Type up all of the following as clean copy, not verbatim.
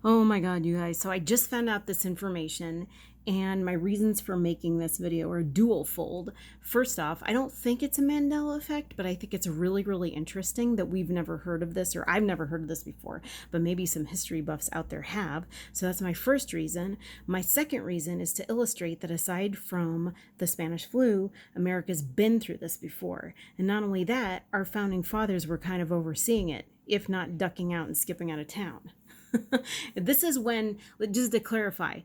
Oh my God, you guys. So I just found out this information, and my reasons for making this video are dual-fold. First off, I don't think it's a Mandela effect, but I think it's really, really interesting that we've never heard of this, or I've never heard of this before, but maybe some history buffs out there have. So that's my first reason. My second reason is to illustrate that aside from the Spanish flu, America's been through this before. And not only that, our founding fathers were kind of overseeing it, if not ducking out and skipping out of town. This is when, just to clarify,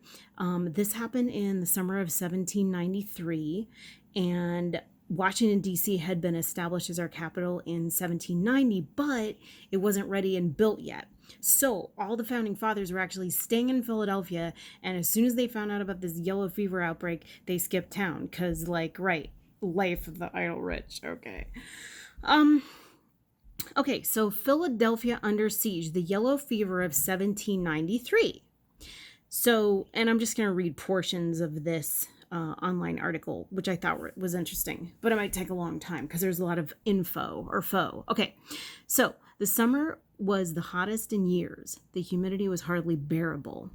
this happened in the summer of 1793, and Washington, D.C. had been established as our capital in 1790, but it wasn't ready and built yet. So all the founding fathers were actually staying in Philadelphia, and as soon as they found out about this yellow fever outbreak, they skipped town, because, like, right, life of the idle rich, okay. Okay, so Philadelphia under siege, the yellow fever of 1793. So, and I'm just going to read portions of this online article, which I thought was interesting, but it might take a long time because there's a lot of info or foe. Okay, so the summer was the hottest in years. The humidity was hardly bearable.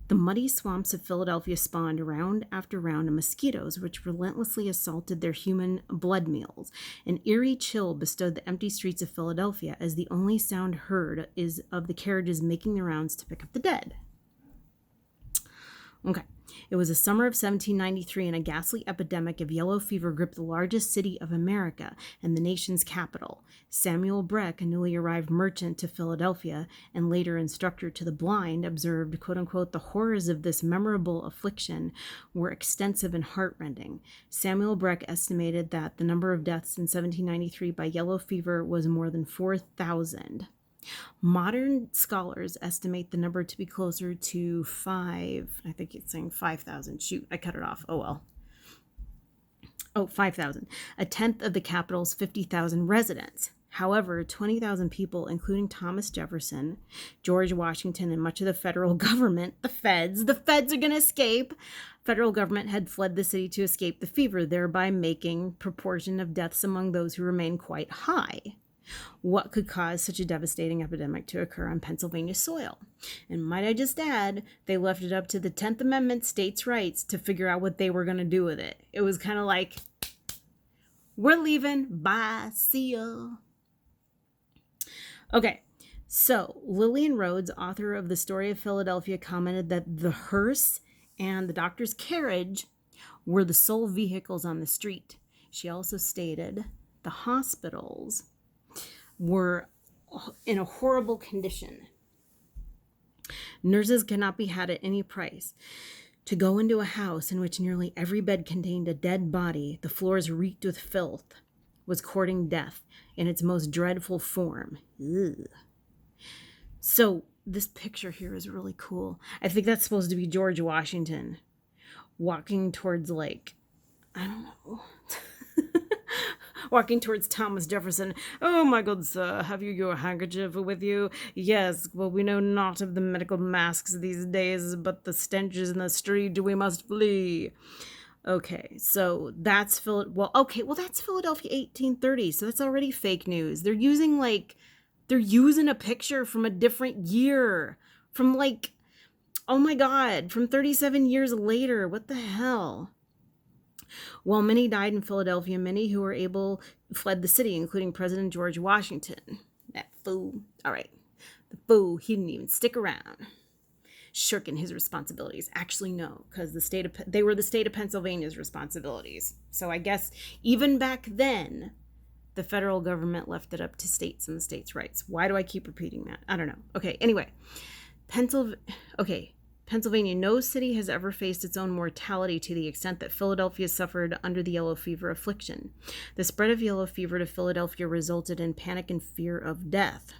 The muddy swamps of Philadelphia spawned round after round of mosquitoes, which relentlessly assaulted their human blood meals. An eerie chill bestowed the empty streets of Philadelphia, as the only sound heard is of the carriages making the rounds to pick up the dead. Okay. It was the summer of 1793, and a ghastly epidemic of yellow fever gripped the largest city of America and the nation's capital. Samuel Breck, a newly arrived merchant to Philadelphia and later instructor to the blind, observed, quote-unquote, the horrors of this memorable affliction were extensive and heartrending. Samuel Breck estimated that the number of deaths in 1793 by yellow fever was more than 4,000. Modern scholars estimate the number to be closer to 5,000. Shoot, I cut it off. Oh, well. 5,000. A tenth of the capital's 50,000 residents. However, 20,000 people, including Thomas Jefferson, George Washington, and much of the federal government, the feds are going to escape. Federal government had fled the city to escape the fever, thereby making proportion of deaths among those who remained quite high. What could cause such a devastating epidemic to occur on Pennsylvania soil? And might I just add, they left it up to the 10th Amendment states' rights to figure out what they were going to do with it. It was kind of like, we're leaving, bye, see ya. Okay, so Lillian Rhodes, author of The Story of Philadelphia, commented that the hearse and the doctor's carriage were the sole vehicles on the street. She also stated the hospitals were in a horrible condition. Nurses cannot be had at any price. To go into a house in which nearly every bed contained a dead body, the floors reeked with filth, was courting death in its most dreadful form. Ugh. So this picture here is really cool. I think that's supposed to be George Washington walking towards, like, I don't know, walking towards Thomas Jefferson. Oh, my good sir, have you your handkerchief with you? Yes, well, we know not of the medical masks these days, but the stenches in the street we must flee. Okay, so that's that's Philadelphia 1830, so that's already fake news. They're using a picture from a different year, from oh my God, from 37 years later. What the hell? While many died in Philadelphia, many who were able fled the city, including President George Washington. That fool. All right. The fool, he didn't even stick around. Shirking his responsibilities. Actually, no, because they were the state of Pennsylvania's responsibilities. So I guess even back then, the federal government left it up to states and the states' rights. Why do I keep repeating that? I don't know. Okay, anyway. Pennsylvania, no city has ever faced its own mortality to the extent that Philadelphia suffered under the yellow fever affliction. The spread of yellow fever to Philadelphia resulted in panic and fear of death.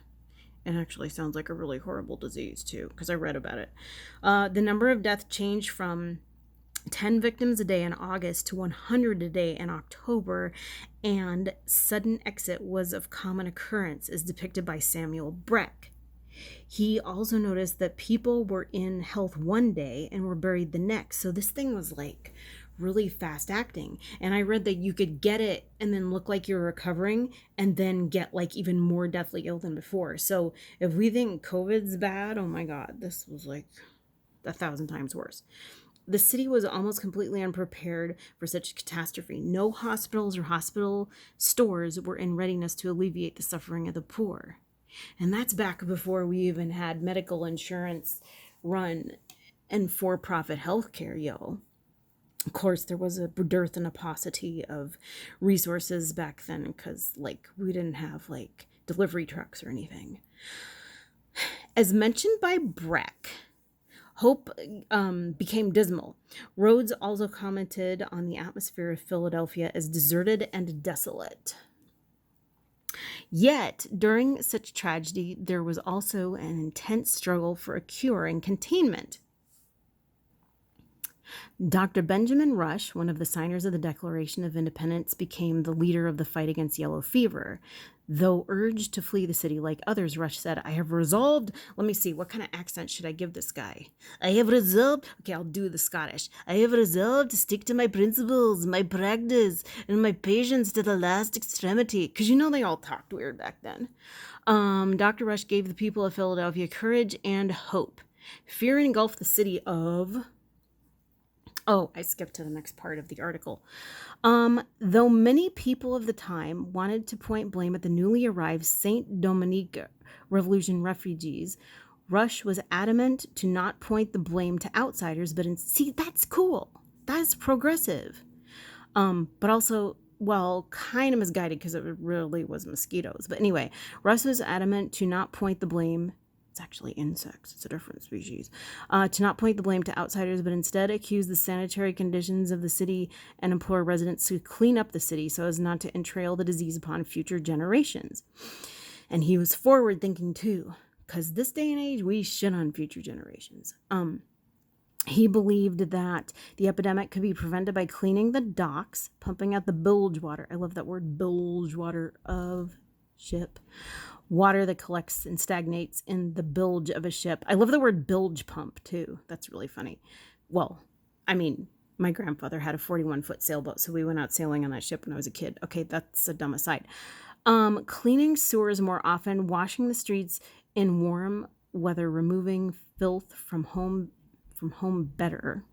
It actually sounds like a really horrible disease, too, because I read about it. The number of deaths changed from 10 victims a day in August to 100 a day in October, and sudden exit was of common occurrence, as depicted by Samuel Breck. He also noticed that people were in health one day and were buried the next. So this thing was really fast acting. And I read that you could get it and then look like you're recovering and then get like even more deathly ill than before. So if we think COVID's bad, oh my God, this was like 1,000 times worse. The city was almost completely unprepared for such a catastrophe. No hospitals or hospital stores were in readiness to alleviate the suffering of the poor. And that's back before we even had medical insurance run and for-profit healthcare, yo. Of course, there was a dearth and a paucity of resources back then because, like, we didn't have, like, delivery trucks or anything. As mentioned by Breck, hope became dismal. Rhodes also commented on the atmosphere of Philadelphia as deserted and desolate. Yet, during such tragedy, there was also an intense struggle for a cure and containment. Dr. Benjamin Rush, one of the signers of the Declaration of Independence, became the leader of the fight against yellow fever. Though urged to flee the city like others, Rush said, I have resolved, let me see, what kind of accent should I give this guy? I have resolved, okay, I'll do the Scottish. I have resolved to stick to my principles, my practice, and my patience to the last extremity. Because you know they all talked weird back then. Dr. Rush gave the people of Philadelphia courage and hope. Fear engulfed the city of... Oh, I skipped to the next part of the article. Though many people of the time wanted to point blame at the newly arrived Saint Dominique Revolution refugees, Rush was adamant to not point the blame to outsiders, but see, that's cool. That's progressive. But also, well, kind of misguided because it really was mosquitoes. But anyway, Rush was adamant to not point the blame. It's actually insects. It's a different species. To not point the blame to outsiders, but instead accuse the sanitary conditions of the city and implore residents to clean up the city so as not to entrail the disease upon future generations. And he was forward thinking too, because this day and age, we shit on future generations. He believed that the epidemic could be prevented by cleaning the docks, pumping out the bilge water. I love that word, bilge water of ship. Water that collects and stagnates in the bilge of a ship. I love the word bilge pump too. That's really funny. Well, I mean, my grandfather had a 41-foot sailboat, so we went out sailing on that ship when I was a kid. Okay, that's a dumb aside. Cleaning sewers more often, washing the streets in warm weather, removing filth from home better.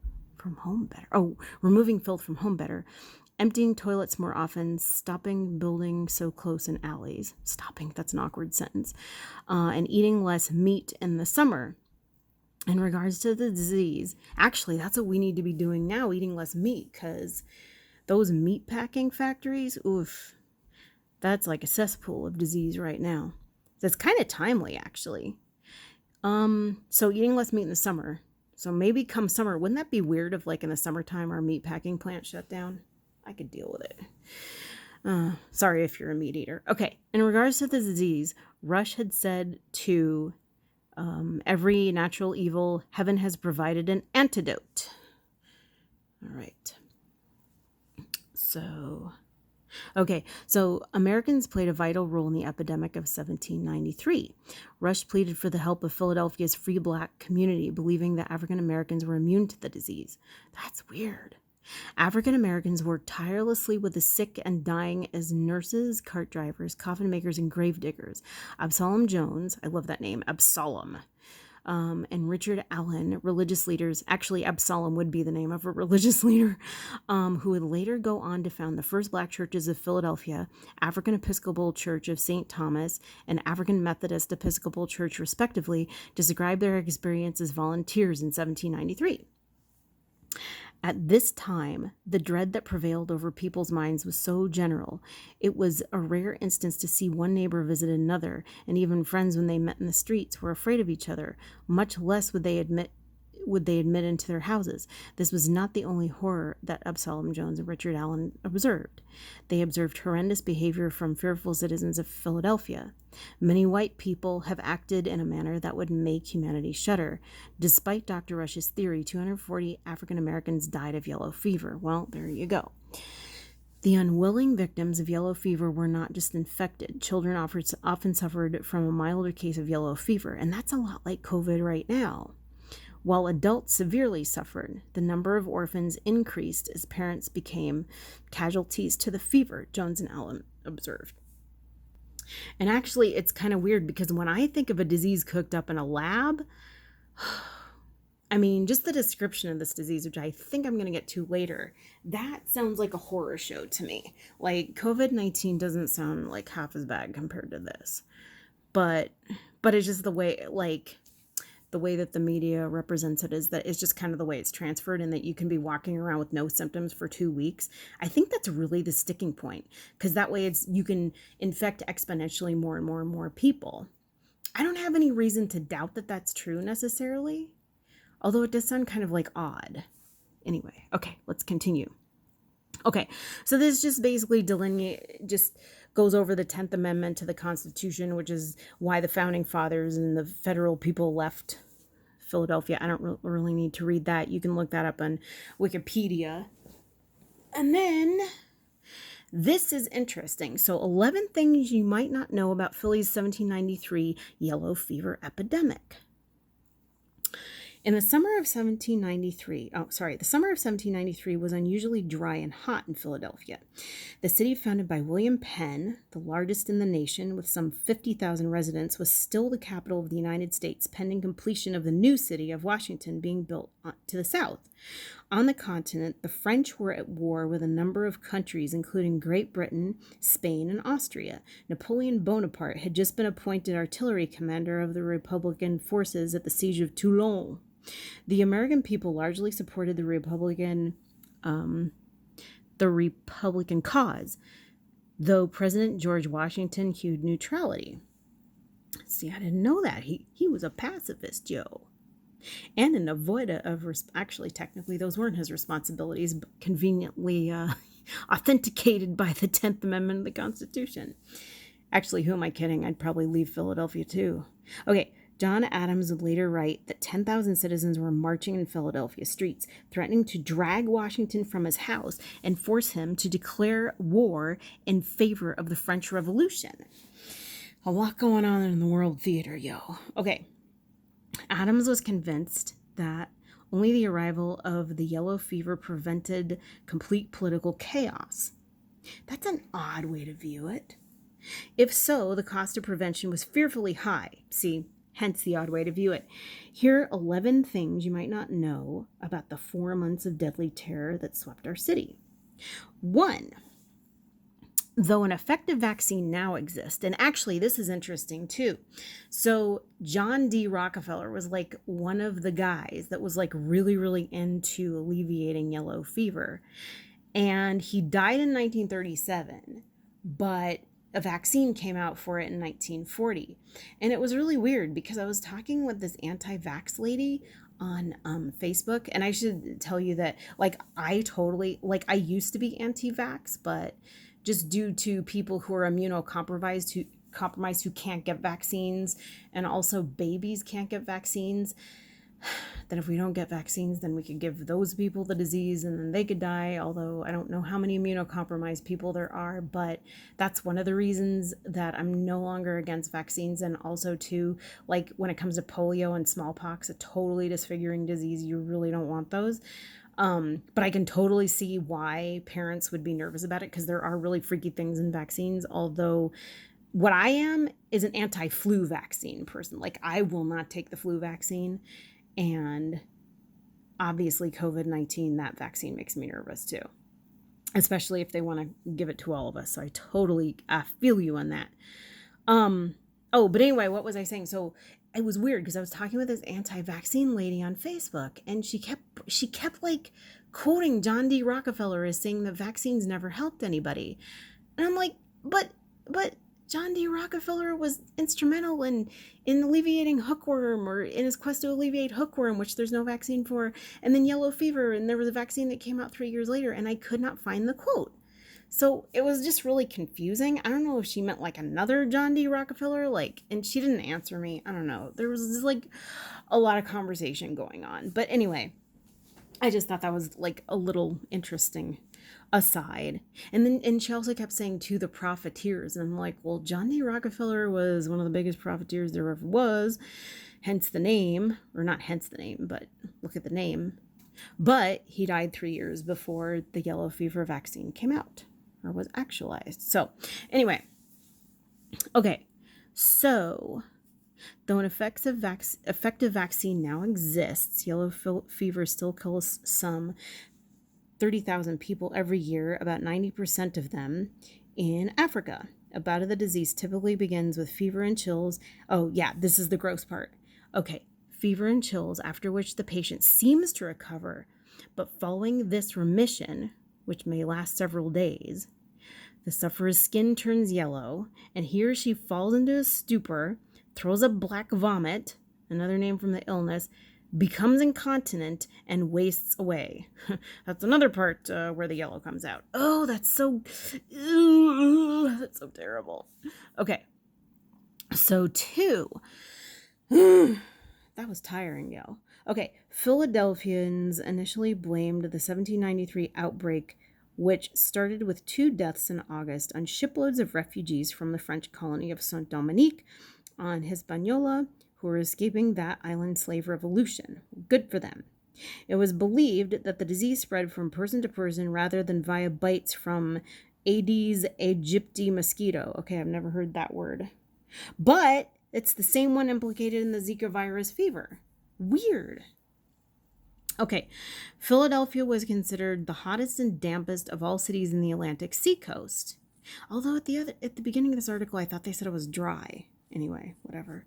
Removing filth from home better. Emptying toilets more often, stopping building so close in alleys. Stopping, that's an awkward sentence. And eating less meat in the summer. In regards to the disease, actually, that's what we need to be doing now, eating less meat, because those meat packing factories, oof, that's like a cesspool of disease right now. That's kind of timely, actually. So eating less meat in the summer. So maybe come summer, wouldn't that be weird if like in the summertime our meat packing plant shut down? I could deal with it. Sorry if you're a meat eater. Okay, in regards to the disease, Rush had said to every natural evil, heaven has provided an antidote. All right. So Americans played a vital role in the epidemic of 1793. Rush pleaded for the help of Philadelphia's free black community, believing that African Americans were immune to the disease. That's weird. African Americans worked tirelessly with the sick and dying as nurses, cart drivers, coffin makers, and grave diggers. Absalom Jones, I love that name, Absalom, and Richard Allen, religious leaders. Actually, Absalom would be the name of a religious leader, who would later go on to found the first black churches of Philadelphia, African Episcopal Church of St. Thomas, and African Methodist Episcopal Church, respectively, describe their experience as volunteers in 1793. At this time, the dread that prevailed over people's minds was so general. It was a rare instance to see one neighbor visit another, and even friends when they met in the streets were afraid of each other. Much less would they admit into their houses. This was not the only horror that Absalom Jones and Richard Allen observed. They observed horrendous behavior from fearful citizens of Philadelphia. Many white people have acted in a manner that would make humanity shudder. Despite Dr. Rush's theory, 240 African Americans died of yellow fever. Well, there you go. The unwilling victims of yellow fever were not just infected. Children often suffered from a milder case of yellow fever, and that's a lot like COVID right now. While adults severely suffered, the number of orphans increased as parents became casualties to the fever, Jones and Allen observed. And actually, it's kind of weird because when I think of a disease cooked up in a lab, I mean, just the description of this disease, which I think I'm going to get to later, that sounds like a horror show to me. Like, COVID-19 doesn't sound like half as bad compared to this. But it's just the way, like, the way that the media represents it is that it's just kind of the way it's transferred, and that you can be walking around with no symptoms for 2 weeks. I think that's really the sticking point, because that way you can infect exponentially more and more and more people. I don't have any reason to doubt that that's true necessarily, although it does sound kind of like odd. Anyway, okay, let's continue. Okay, so this just basically just goes over the 10th Amendment to the Constitution, which is why the Founding Fathers and the federal people left Philadelphia. I don't really need to read that. You can look that up on Wikipedia. And then, this is interesting. So 11 things you might not know about Philly's 1793 yellow fever epidemic. In the summer of 1793 was unusually dry and hot in Philadelphia. The city, founded by William Penn, the largest in the nation with some 50,000 residents, was still the capital of the United States, pending completion of the new city of Washington being built to the south. On the continent, the French were at war with a number of countries, including Great Britain, Spain, and Austria. Napoleon Bonaparte had just been appointed artillery commander of the Republican forces at the siege of Toulon. The American people largely supported the Republican cause, though President George Washington hewed neutrality. See, I didn't know that. He was a pacifist, Joe. And an avoider of, actually, technically, those weren't his responsibilities, but conveniently authenticated by the 10th Amendment of the Constitution. Actually, who am I kidding? I'd probably leave Philadelphia, too. Okay. John Adams would later write that 10,000 citizens were marching in Philadelphia streets, threatening to drag Washington from his house and force him to declare war in favor of the French Revolution. A lot going on in the world theater, yo. Okay. Adams was convinced that only the arrival of the yellow fever prevented complete political chaos. That's an odd way to view it. If so, the cost of prevention was fearfully high. See, hence the odd way to view it. Here are 11 things you might not know about the 4 months of deadly terror that swept our city. 1. Though an effective vaccine now exists, and actually this is interesting too. So John D. Rockefeller was like one of the guys that was like really, really into alleviating yellow fever. And he died in 1937, but a vaccine came out for it in 1940. And it was really weird because I was talking with this anti-vax lady on Facebook, and I should tell you that I used to be anti-vax, but just due to people who are immunocompromised who can't get vaccines, and also babies can't get vaccines, that if we don't get vaccines, then we could give those people the disease and then they could die. Although I don't know how many immunocompromised people there are, but that's one of the reasons that I'm no longer against vaccines. And also too, when it comes to polio and smallpox, a totally disfiguring disease, you really don't want those. But I can totally see why parents would be nervous about it, because there are really freaky things in vaccines. Although what I am is an anti-flu vaccine person. I will not take the flu vaccine. And obviously COVID-19, that vaccine makes me nervous too, especially if they want to give it to all of us. So I totally feel you on that. But anyway, what was I saying? So it was weird because I was talking with this anti-vaccine lady on Facebook, and she kept quoting John D. Rockefeller as saying that vaccines never helped anybody. And I'm like, but John D. Rockefeller was instrumental in alleviating hookworm, or in his quest to alleviate hookworm, which there's no vaccine for, and then yellow fever, and there was a vaccine that came out 3 years later, and I could not find the quote. So it was just really confusing. I don't know if she meant another John D. Rockefeller, and she didn't answer me. I don't know. There was just a lot of conversation going on. But anyway, I just thought that was a little interesting aside. And she also kept saying, to the profiteers, and I'm like, well, John D. Rockefeller was one of the biggest profiteers there ever was, hence the name, or not hence the name, but look at the name. But he died 3 years before the yellow fever vaccine came out or was actualized. So anyway, okay, so though an effective vaccine now exists, yellow fever still kills some 30,000 people every year, about 90% of them in Africa. A bout of the disease typically begins with fever and chills. Oh, yeah, this is the gross part. Okay, fever and chills, after which the patient seems to recover. But following this remission, which may last several days, the sufferer's skin turns yellow, and he or she falls into a stupor, throws up black vomit, another name from the illness, becomes incontinent, and wastes away. That's another part where the yellow comes out. Oh, that's so terrible. Okay, so 2. That was tiring, yo. Okay, Philadelphians initially blamed the 1793 outbreak, which started with 2 deaths in August, on shiploads of refugees from the French colony of Saint-Dominique on Hispaniola, who were escaping that island slave revolution. Good for them. It was believed that the disease spread from person to person rather than via bites from Aedes aegypti mosquito. Okay, I've never heard that word. But it's the same one implicated in the Zika virus fever. Weird. Okay, Philadelphia was considered the hottest and dampest of all cities in the Atlantic seacoast. Although at the beginning of this article, I thought they said it was dry. Anyway, whatever.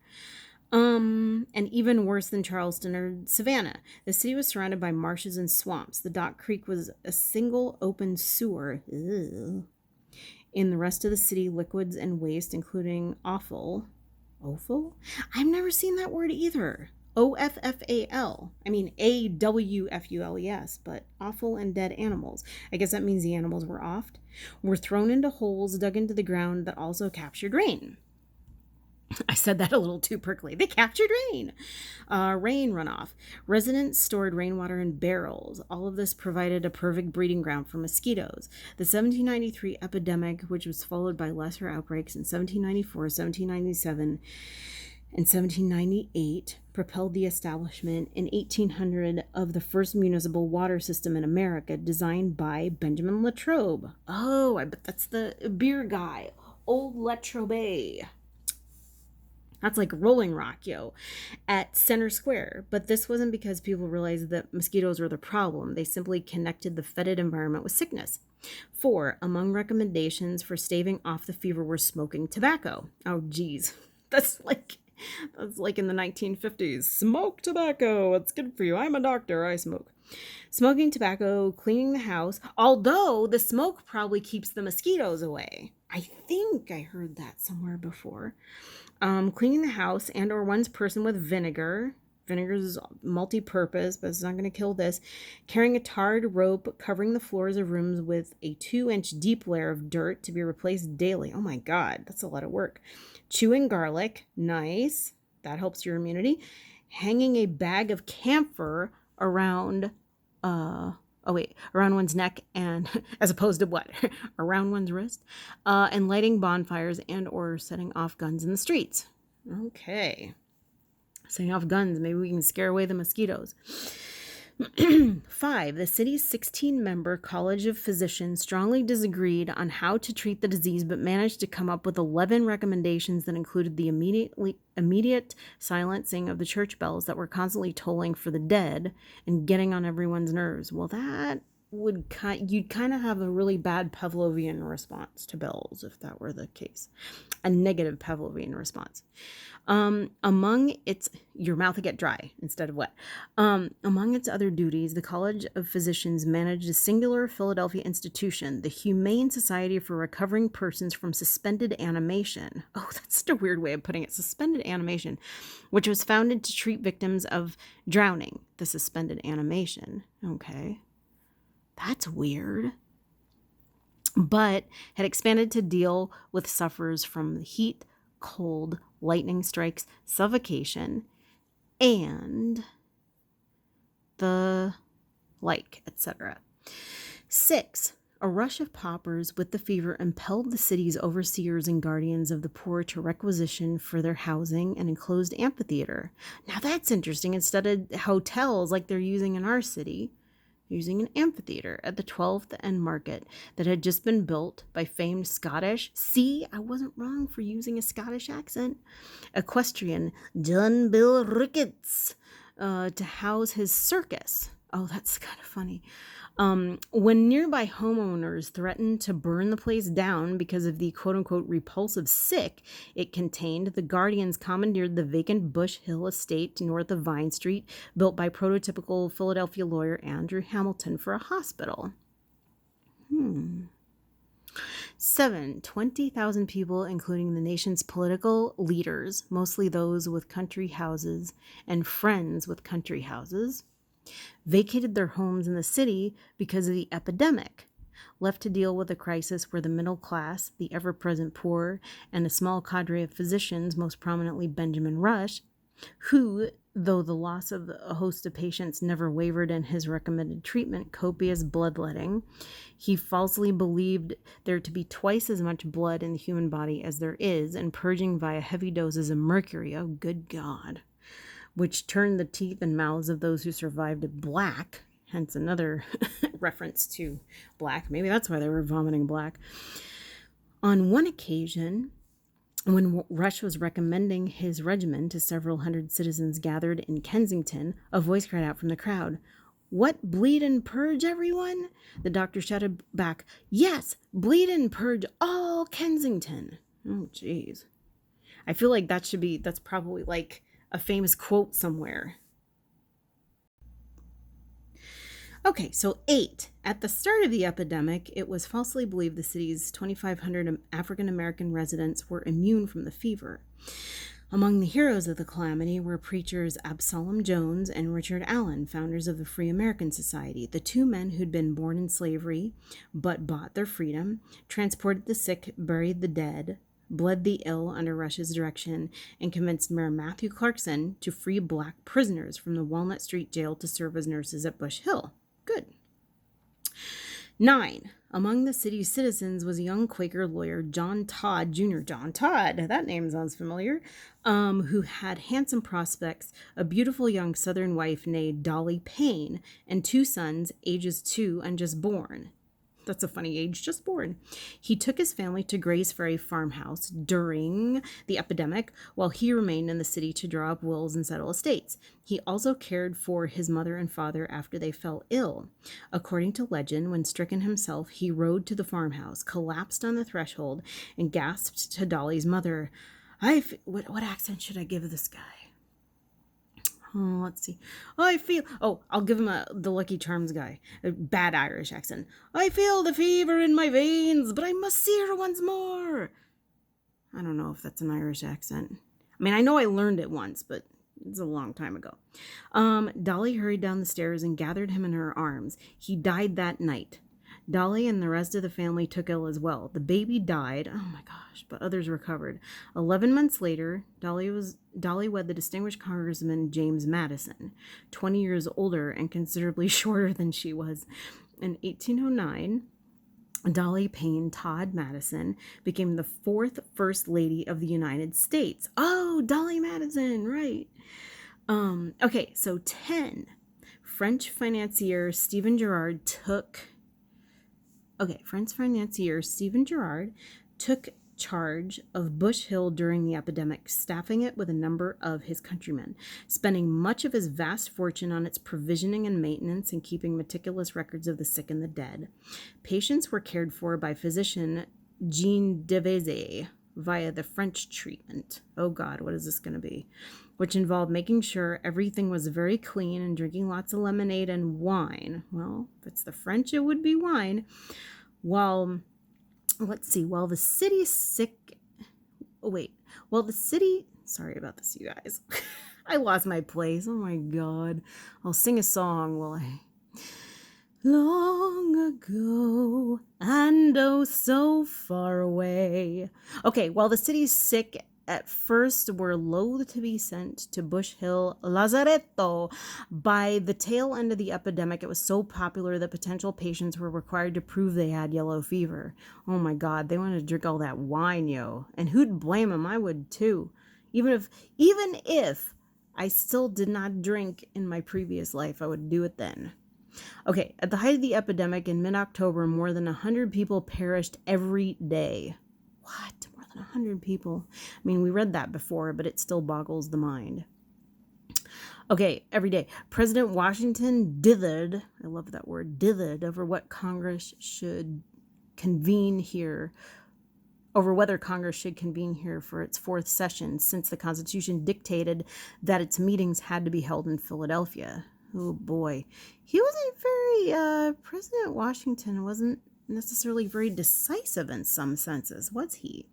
And even worse than Charleston or Savannah. The city was surrounded by marshes and swamps. The Dock Creek was a single open sewer. Ew. In the rest of the city, liquids and waste, including offal. Offal? I've never seen that word either. OFFAL. I mean, AWFULES, but offal and dead animals. I guess that means the animals were offed. Were thrown into holes dug into the ground that also captured rain. I said that a little too prickly. They captured rain. Rain runoff. Residents stored rainwater in barrels. All of this provided a perfect breeding ground for mosquitoes. The 1793 epidemic, which was followed by lesser outbreaks in 1794, 1797, and 1798, propelled the establishment in 1800 of the first municipal water system in America, designed by Benjamin Latrobe. Oh, I bet that's the beer guy. Old Latrobe. That's like Rolling Rock, yo, at Center Square. But this wasn't because people realized that mosquitoes were the problem. They simply connected the fetid environment with sickness. 4, among recommendations for staving off the fever were smoking tobacco. Oh, geez. That's like in the 1950s. Smoke tobacco. It's good for you. I'm a doctor. I smoke. Smoking tobacco, cleaning the house. Although the smoke probably keeps the mosquitoes away. I think I heard that somewhere before. Cleaning the house and or one's person with vinegar. Vinegar is multi-purpose, but it's not going to kill this. Carrying a tarred rope, covering the floors of rooms with a 2-inch deep layer of dirt to be replaced daily. Oh my God, that's a lot of work. Chewing garlic. Nice. That helps your immunity. Hanging a bag of camphor around one's neck, and as opposed to what? Around one's wrist, and lighting bonfires and or setting off guns in the streets. Okay. Setting off guns, maybe we can scare away the mosquitoes. 5, the city's 16-member College of Physicians strongly disagreed on how to treat the disease, but managed to come up with 11 recommendations that included the immediate silencing of the church bells that were constantly tolling for the dead and getting on everyone's nerves. Well, that you'd kind of have a really bad Pavlovian response to bells if that were the case. A negative Pavlovian response. Among its, your mouth would get dry instead of wet. Among its other duties, the College of Physicians managed a singular Philadelphia institution, the Humane Society for Recovering Persons from Suspended Animation. Oh, that's such a weird way of putting it. Suspended animation, which was founded to treat victims of drowning. The suspended animation. Okay. That's weird. But had expanded to deal with sufferers from heat, cold, lightning strikes, suffocation, and the like, etc. 6, A rush of paupers with the fever impelled the city's overseers and guardians of the poor to requisition for their housing an enclosed amphitheater. Now that's interesting. Instead of hotels like they're using in our city, using an amphitheater at the 12th and Market that had just been built by famed Scottish, see, I wasn't wrong for using a Scottish accent, equestrian John Bill Ricketts to house his circus. Oh, that's kind of funny. When nearby homeowners threatened to burn the place down because of the quote-unquote repulsive sick it contained, the Guardians commandeered the vacant Bush Hill estate north of Vine Street, built by prototypical Philadelphia lawyer Andrew Hamilton, for a hospital. 7. 20,000 people, including the nation's political leaders, mostly those with country houses and friends with country houses, vacated their homes in the city because of the epidemic. Left to deal with a crisis where the middle class, the ever-present poor, and a small cadre of physicians, most prominently Benjamin Rush, who, though the loss of a host of patients never wavered in his recommended treatment, copious bloodletting, he falsely believed there to be twice as much blood in the human body as there is, and purging via heavy doses of mercury, oh good God, which turned the teeth and mouths of those who survived black, hence another reference to black. Maybe that's why they were vomiting black. On one occasion, when Rush was recommending his regimen to several hundred citizens gathered in Kensington, a voice cried out from the crowd, "What, bleed and purge, everyone?" The doctor shouted back, "Yes, bleed and purge all Kensington." Oh, jeez. I feel like that's probably like a famous quote somewhere. Okay, so 8. At the start of the epidemic, it was falsely believed the city's 2,500 African-American residents were immune from the fever. Among the heroes of the calamity were preachers Absalom Jones and Richard Allen, founders of the Free American Society, the two men who'd been born in slavery but bought their freedom, transported the sick, buried the dead, bled the ill under Rush's direction, and convinced Mayor Matthew Clarkson to free black prisoners from the Walnut Street jail to serve as nurses at Bush Hill. Good. 9. Among the city's citizens was a young Quaker lawyer, John Todd Jr. John Todd, that name sounds familiar, who had handsome prospects, a beautiful young Southern wife named Dolly Payne, and 2 sons, ages 2 and just born. That's a funny age, just born. He took his family to Gray's Ferry farmhouse during the epidemic, while he remained in the city to draw up wills and settle estates. He also cared for his mother and father after they fell ill. According to legend, when stricken himself, he rode to the farmhouse, collapsed on the threshold, and gasped to Dolly's mother, what accent should I give this guy? Oh, let's see. I'll give him the Lucky Charms guy. A bad Irish accent. "I feel the fever in my veins, but I must see her once more." I don't know if that's an Irish accent. I mean, I know I learned it once, but it's a long time ago. Dolly hurried down the stairs and gathered him in her arms. He died that night. Dolly and the rest of the family took ill as well. The baby died, oh my gosh, but others recovered. 11 months later, Dolly wed the distinguished Congressman James Madison, 20 years older and considerably shorter than she was. In 1809, Dolly Payne Todd Madison became the 4th First Lady of the United States. Oh, Dolly Madison, right. Okay, so 10. French financier Stephen Girard took charge of Bush Hill during the epidemic, staffing it with a number of his countrymen, spending much of his vast fortune on its provisioning and maintenance and keeping meticulous records of the sick and the dead. Patients were cared for by physician Jean Deveze via the French treatment. Oh God, what is this going to be? Which involved making sure everything was very clean and drinking lots of lemonade and wine. Well, if it's the French, it would be wine. While the city, sorry about this, you guys. I lost my place. Oh my God. I'll sing a song while I... Long ago, and oh so far away. Okay, while the city's sick at first were loath to be sent to Bush Hill Lazaretto. By the tail end of the epidemic, it was so popular that potential patients were required to prove they had yellow fever. Oh my God, they wanted to drink all that wine, yo. And who'd blame them? I would too. Even if I still did not drink in my previous life, I would do it then. Okay, at the height of the epidemic in mid-October, more than 100 people perished every day. What? More than 100 people? I mean, we read that before, but it still boggles the mind. Okay, every day. President Washington dithered, I love that word, dithered, over what Congress should convene here, over whether Congress should convene here for its fourth session, since the Constitution dictated that its meetings had to be held in Philadelphia. Oh boy. He wasn't very, President Washington wasn't necessarily very decisive in some senses, was he?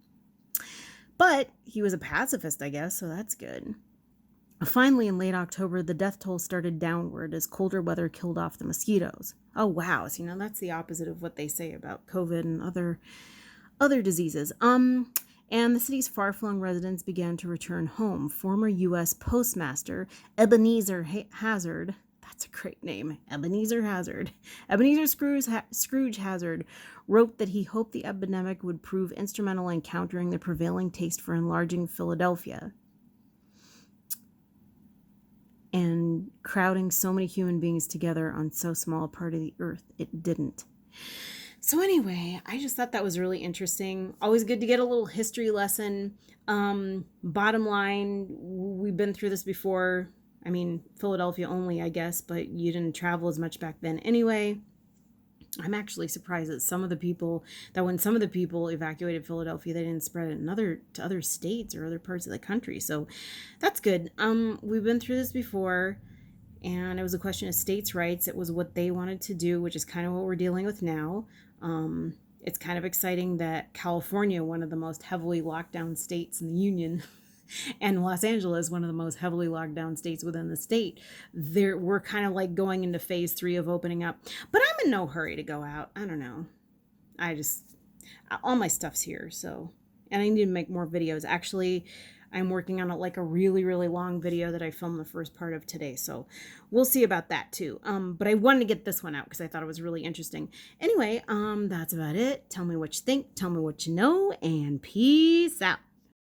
But he was a pacifist, I guess, so that's good. Finally, in late October, the death toll started downward as colder weather killed off the mosquitoes. Oh wow, so that's the opposite of what they say about COVID and other diseases. And the city's far-flung residents began to return home. Former U.S. Postmaster Ebenezer Hazard, that's a great name, Ebenezer Scrooge Hazard, wrote that he hoped the epidemic would prove instrumental in countering the prevailing taste for enlarging Philadelphia and crowding so many human beings together on so small a part of the earth. It didn't. So anyway, I just thought that was really interesting. Always good to get a little history lesson. Bottom line, we've been through this before. I mean, Philadelphia only, I guess, but you didn't travel as much back then anyway. I'm actually surprised that when some of the people evacuated Philadelphia, they didn't spread it to other states or other parts of the country. So that's good. We've been through this before. And it was a question of states' rights. It was what they wanted to do, which is kind of what we're dealing with now. It's kind of exciting that California, one of the most heavily locked down states in the Union, and Los Angeles, one of the most heavily locked down states within the state, we're kind of like going into phase 3 of opening up. But I'm in no hurry to go out. I don't know. All my stuff's here, so. And I need to make more videos. Actually, I'm working on a really, really long video that I filmed the first part of today. So we'll see about that too. But I wanted to get this one out because I thought it was really interesting. Anyway, that's about it. Tell me what you think. Tell me what you know. And peace out.